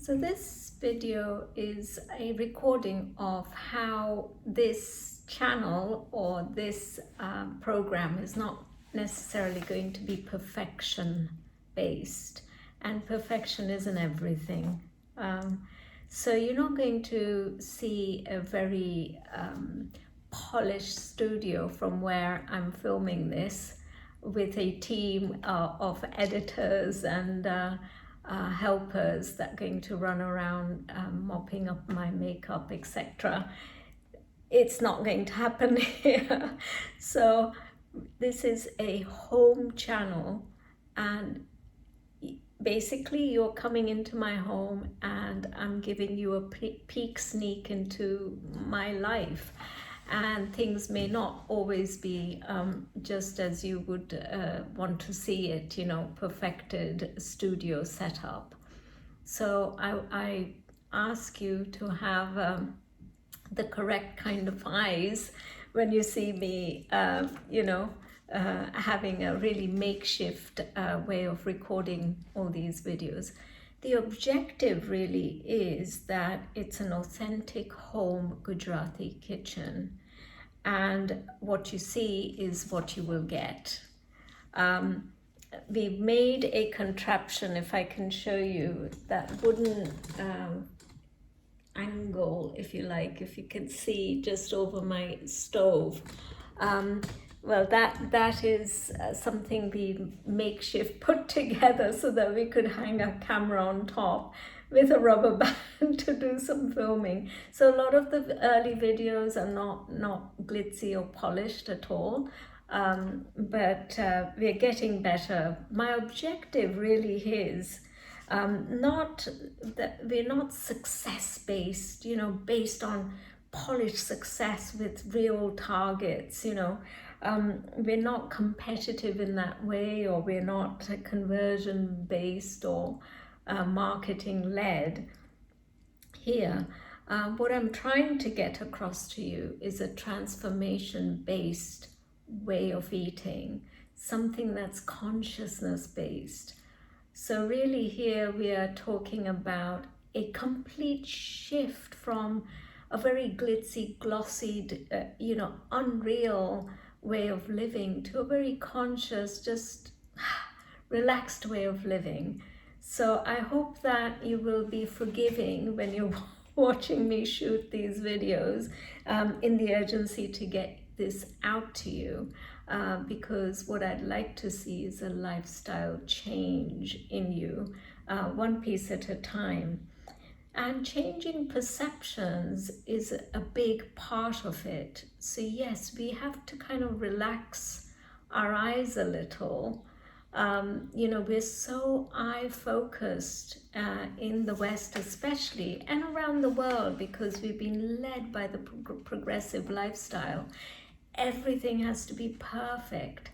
So this video is a recording of how this channel or this program is not necessarily going to be perfection based, and perfection isn't everything. So you're not going to see a very polished studio from where I'm filming this with a team of editors and helpers that are going to run around mopping up my makeup, etc. It's not going to happen here. So this is a home channel, and basically you're coming into my home and I'm giving you a peek sneak into my life. And things may not always be just as you would want to see it, perfected studio setup. So I ask you to have the correct kind of eyes when you see me, having a really makeshift way of recording all these videos. The objective really is that it's an authentic home Gujarati kitchen, and what you see is what you will get. We've made a contraption, if I can show you, that wooden angle, if you like, if you can see just over my stove. Well, that is something we makeshift put together so that we could hang a camera on top with a rubber band to do some filming. So a lot of the early videos are not glitzy or polished at all, but we're getting better. My objective really is not that we're not success based, based on polished success with real targets, we're not competitive in that way, or we're not conversion based or marketing led here. What I'm trying to get across to you is a transformation based way of eating, something that's consciousness based. So really here we are talking about a complete shift from a very glitzy, glossy, unreal way of living to a very conscious, just relaxed way of living. So I hope that you will be forgiving when you're watching me shoot these videos, in the urgency to get this out to you, because what I'd like to see is a lifestyle change in you, one piece at a time. And changing perceptions is a big part of it. So yes, we have to kind of relax our eyes a little. We're so eye focused in the West especially, and around the world, because we've been led by the progressive lifestyle. Everything has to be perfect.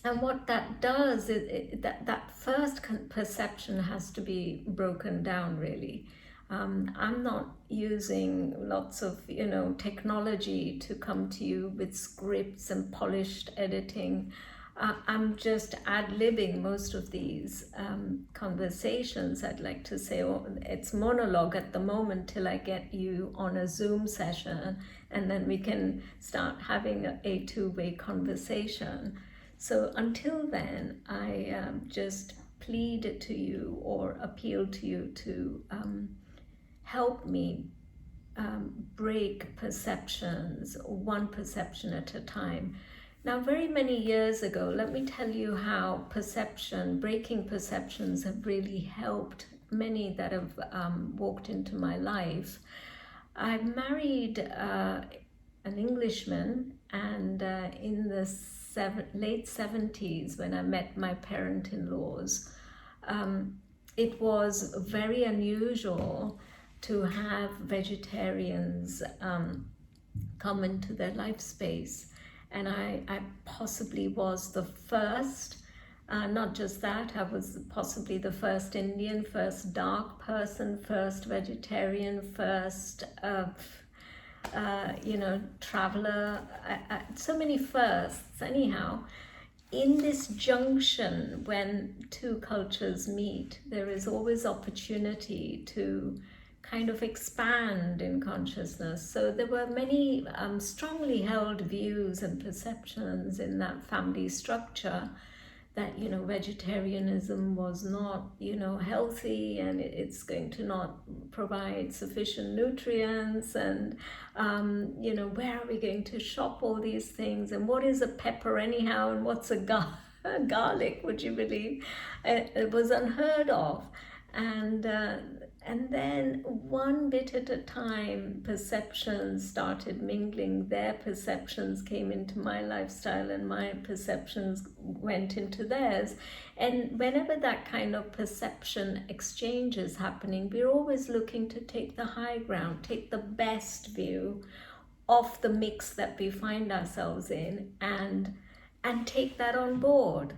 And what that does is that first perception has to be broken down, really. I'm not using lots of technology to come to you with scripts and polished editing. I'm just ad-libbing most of these conversations, I'd like to say. It's monologue at the moment till I get you on a Zoom session, and then we can start having a two-way conversation. So until then, I just plead to you or appeal to you to help me break perceptions, one perception at a time. Now, very many years ago, let me tell you how breaking perceptions have really helped many that have walked into my life. I married an Englishman, and in the late 70s, when I met my parent-in-laws, it was very unusual to have vegetarians come into their life space. And I possibly was the first, not just that, I was possibly the first Indian, first dark person, first vegetarian, first traveler, so many firsts anyhow. in this junction, when two cultures meet, there is always opportunity to kind of expand in consciousness. So there were many strongly held views and perceptions in that family structure that, you know, vegetarianism was not, you know, healthy, and it's going to not provide sufficient nutrients, and you know, where are we going to shop all these things, and what is a pepper anyhow, and what's a garlic, would you believe? It was unheard of. And then one bit at a time, perceptions started mingling. Their perceptions came into my lifestyle, and my perceptions went into theirs. And whenever that kind of perception exchange is happening, we're always looking to take the high ground, take the best view of the mix that we find ourselves in, and take that on board.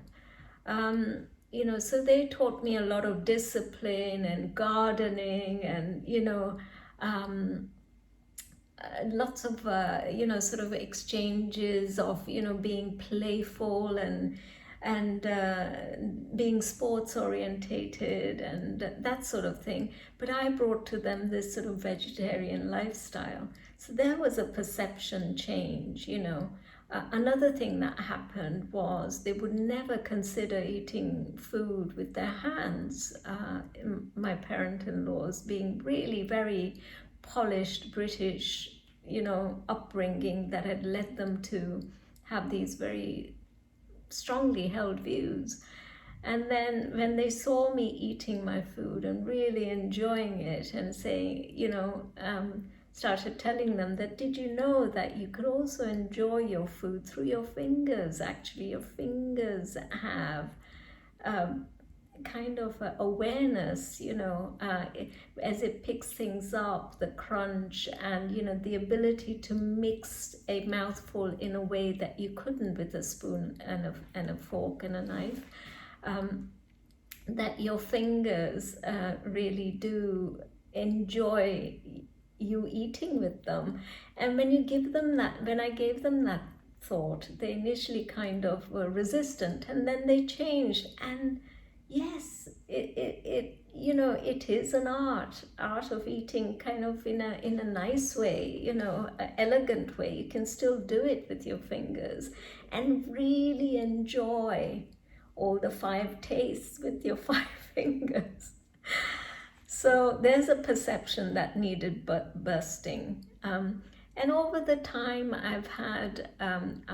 You know, so they taught me a lot of discipline and gardening, and, you know, lots of, you know, sort of exchanges of, you know, being playful and being sports orientated and that sort of thing. But I brought to them this sort of vegetarian lifestyle. So there was a perception change, you know. Another thing that happened was they would never consider eating food with their hands. My parent-in-laws, being really very polished British, you know, upbringing that had led them to have these very strongly held views. And then when they saw me eating my food and really enjoying it, and saying, you know, started telling them that, did you know that you could also enjoy your food through your fingers? Actually, your fingers have kind of awareness, you know, as it picks things up, the crunch, and, you know, the ability to mix a mouthful in a way that you couldn't with a spoon and a fork and a knife. That your fingers really do enjoy you eating with them. And when I gave them that thought, they initially kind of were resistant, and then they changed. And yes, it you know, it is an art of eating kind of in a nice way, you know, an elegant way. You can still do it with your fingers and really enjoy all the 5 tastes with your 5 fingers. So there's a perception that needed bursting. And over the time I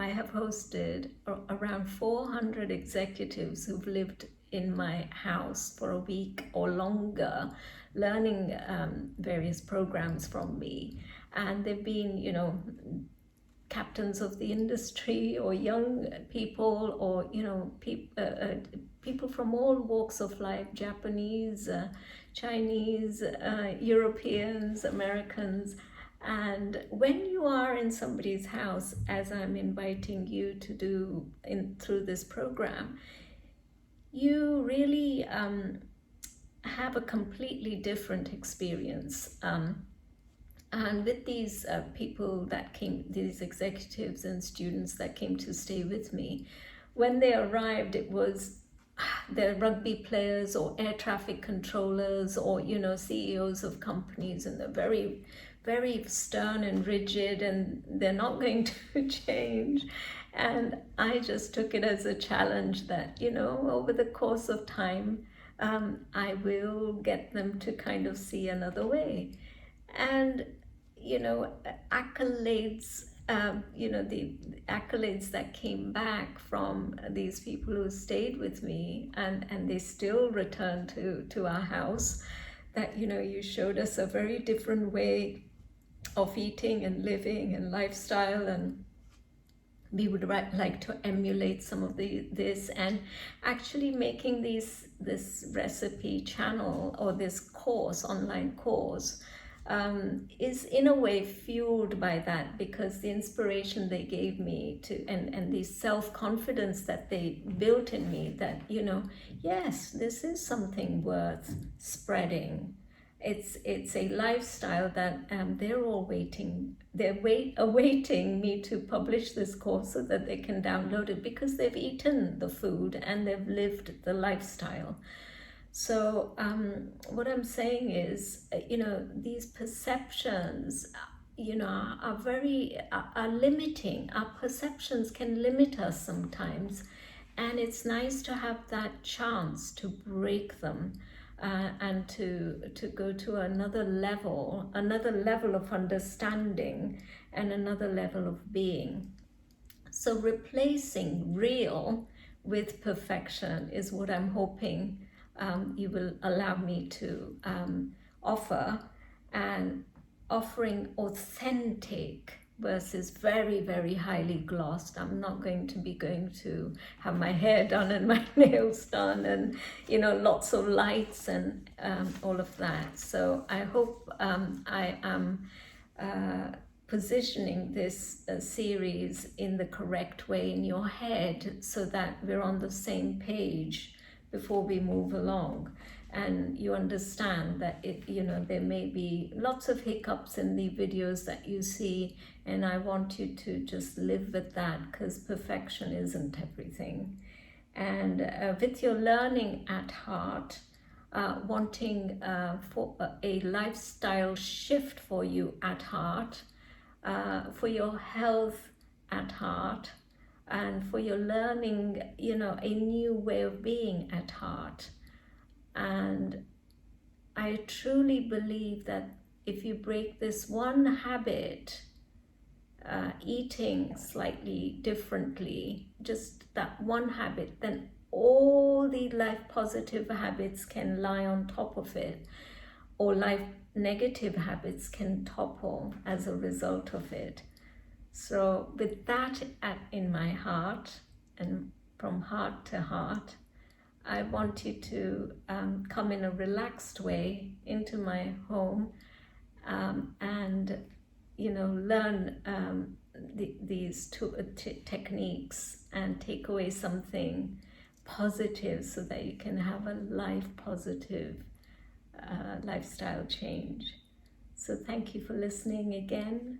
have hosted around 400 executives who've lived in my house for a week or longer, learning various programs from me. And they've been, you know, captains of the industry, or young people, or, you know, people from all walks of life, Japanese, Chinese, Europeans, Americans. And when you are in somebody's house, as I'm inviting you to do through this program, you really have a completely different experience. And with these people that came, these executives and students that came to stay with me, when they arrived, it was they're rugby players or air traffic controllers, or, you know, CEOs of companies, and they're very, very stern and rigid, and they're not going to change. And I just took it as a challenge that, you know, over the course of time, I will get them to kind of see another way. And, you know, accolades, you know, the accolades that came back from these people who stayed with me, and they still return to our house, that, you know, you showed us a very different way of eating and living and lifestyle, and we would like to emulate some of this. And actually making this recipe channel, or this course, online course, is in a way fueled by that, because the inspiration they gave me to, and the self-confidence that they built in me, that, you know, yes, this is something worth spreading. it's a lifestyle that they're all awaiting me to publish this course so that they can download it, because they've eaten the food and they've lived the lifestyle. So what I'm saying is, these perceptions, are limiting. Our perceptions can limit us sometimes, and it's nice to have that chance to break them. And to go to another level of understanding and another level of being. So replacing real with perfection is what I'm hoping you will allow me to offer, and offering authentic versus very, very highly glossed. I'm not going to have my hair done and my nails done and, lots of lights and all of that. So I hope I am positioning this series in the correct way in your head, so that we're on the same page before we move along. And you understand that there may be lots of hiccups in the videos that you see, and I want you to just live with that, because perfection isn't everything. And with your learning at heart, wanting for a lifestyle shift for you at heart, for your health at heart, and for your learning, a new way of being at heart. And I truly believe that if you break this one habit, eating slightly differently, just that one habit, then all the life positive habits can lie on top of it, or life negative habits can topple as a result of it. So with that in my heart, and from heart to heart, I want you to come in a relaxed way into my home, and learn these two techniques and take away something positive, so that you can have a positive lifestyle change. So thank you for listening again.